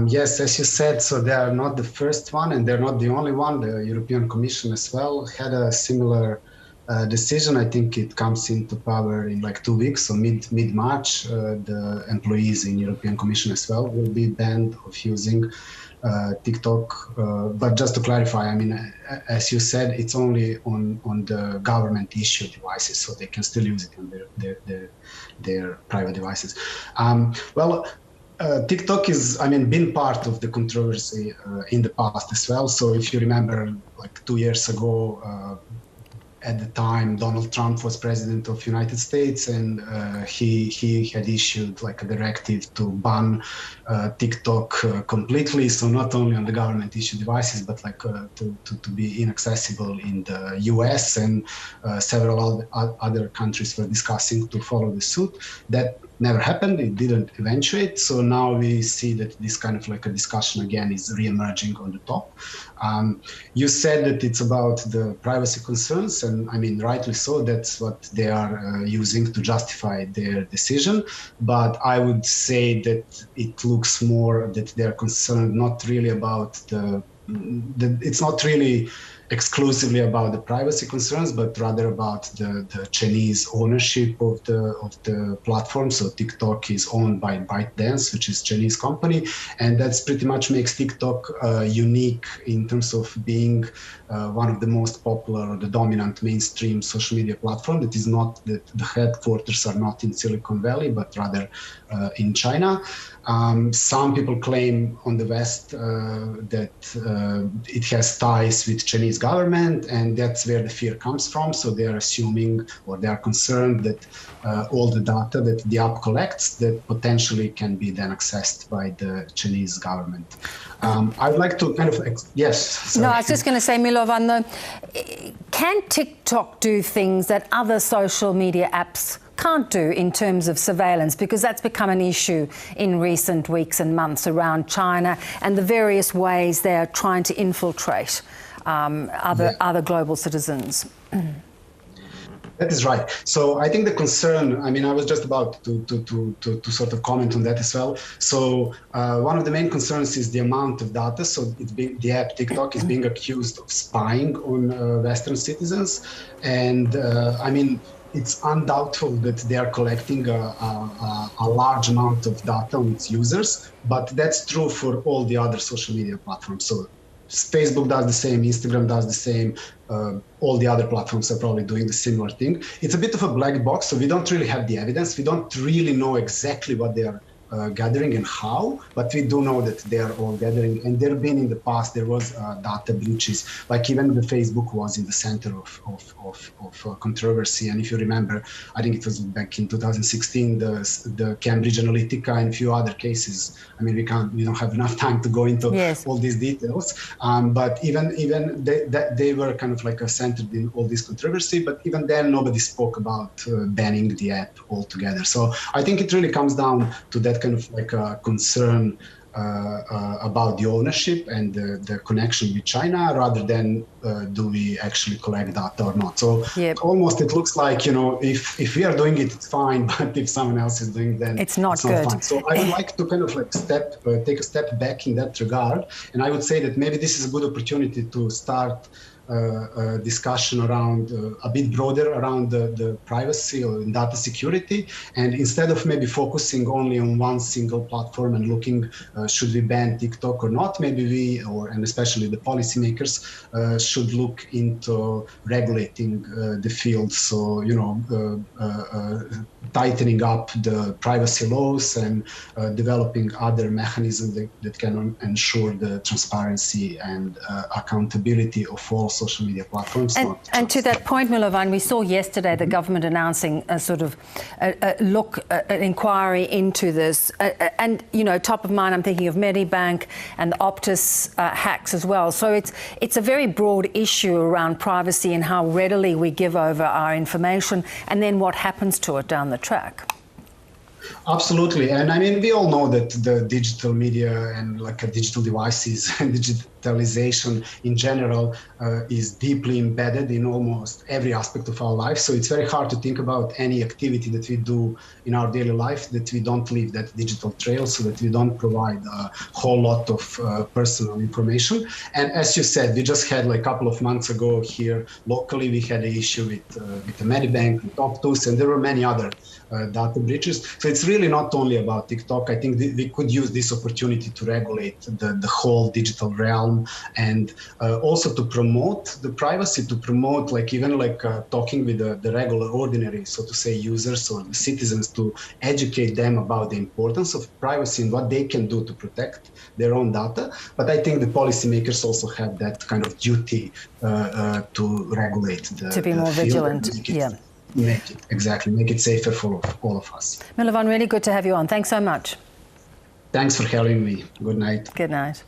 Yes, as you said, so they are not the first one and they're not the only one. The European Commission as well had a similar decision. I think it comes into power in like 2 weeks, so mid-March. The employees in European Commission as well will be banned of using TikTok. But just to clarify, I mean, as you said, it's only on the government issued devices, so they can still use it on their private devices. TikTok is, I mean, been part of the controversy in the past as well. So if you remember, like 2 years ago, at the time, Donald Trump was president of United States, and he had issued like a directive to ban TikTok completely. So not only on the government issued devices, but like to be inaccessible in the US, and several other countries were discussing to follow the suit. That never happened. It didn't eventuate. So now we see that this kind of like a discussion again is re-emerging on the top. You said that it's about the privacy concerns, and I mean, rightly so. That's what they are using to justify their decision. But I would say that it looks more that they're concerned not really about it's not really exclusively about the privacy concerns, but rather about the Chinese ownership of the platform. So TikTok is owned by ByteDance, which is a Chinese company, and that's pretty much makes TikTok unique in terms of being one of the most popular or the dominant mainstream social media platform. That is not that the headquarters are not in Silicon Valley, but rather in China. Some people claim on the West that it has ties with Chinese government, and that's where the fear comes from. So they are assuming, or they are concerned that all the data that the app collects that potentially can be then accessed by the Chinese government. I'd like to kind of, yes. Sorry. No, I was just going to say, Milovan, can TikTok do things that other social media apps can't do in terms of surveillance? Because that's become an issue in recent weeks and months around China and the various ways they're trying to infiltrate other global citizens. That is right. So I think the concern, I mean, I was just about to sort of comment on that as well. So one of the main concerns is the amount of data. So the app TikTok is being accused of spying on Western citizens. And I mean, it's undoubtful that they are collecting a large amount of data on its users, but that's true for all the other social media platforms. So Facebook does the same, Instagram does the same, all the other platforms are probably doing the similar thing. It's a bit of a black box, so we don't really have the evidence. We don't really know exactly what they are gathering and how, but we do know that they are all gathering. And there have been in the past, there was data breaches, like even the Facebook was in the center of controversy. And if you remember, I think it was back in 2016, the Cambridge Analytica and a few other cases. I mean, we don't have enough time to go into all these details. But even they were kind of like centered in all this controversy. But even then, nobody spoke about banning the app altogether. So I think it really comes down to that kind of like a concern about the ownership and the connection with China, rather than do we actually collect data or not. So almost it looks like, you know, if we are doing it, it's fine, but if someone else is doing it, then it's not good. Fine. So I would like to kind of like take a step back in that regard, and I would say that maybe this is a good opportunity to start a discussion around a bit broader around the privacy or data security, and instead of maybe focusing only on one single platform and looking should we ban TikTok or not, maybe we, and especially the policymakers, should look into regulating the field. So, you know, tightening up the privacy laws and developing other mechanisms that can ensure the transparency and accountability of all social media platforms. And to that point, Milovan, we saw yesterday the government announcing a sort of an inquiry into this. And, you know, top of mind, I'm thinking of Medibank and the Optus hacks as well. So it's a very broad issue around privacy and how readily we give over our information and then what happens to it down the track. Absolutely. And I mean, we all know that the digital media and like digital devices and digitalization in general is deeply embedded in almost every aspect of our life. So it's very hard to think about any activity that we do in our daily life that we don't leave that digital trail, so that we don't provide a whole lot of personal information. And as you said, we just had like a couple of months ago here locally, we had an issue with the Medibank, with Optus, and there were many other data breaches. So it's really not only about TikTok. I think we could use this opportunity to regulate the whole digital realm, and also to promote the privacy, to promote like even like talking with the regular ordinary, so to say, users or the citizens, to educate them about the importance of privacy and what they can do to protect their own data. But I think the policymakers also have that kind of duty to regulate to be more vigilant. Make it safer for all of us. Milovan, really good to have you on. Thanks so much. Thanks for having me. Good night. Good night.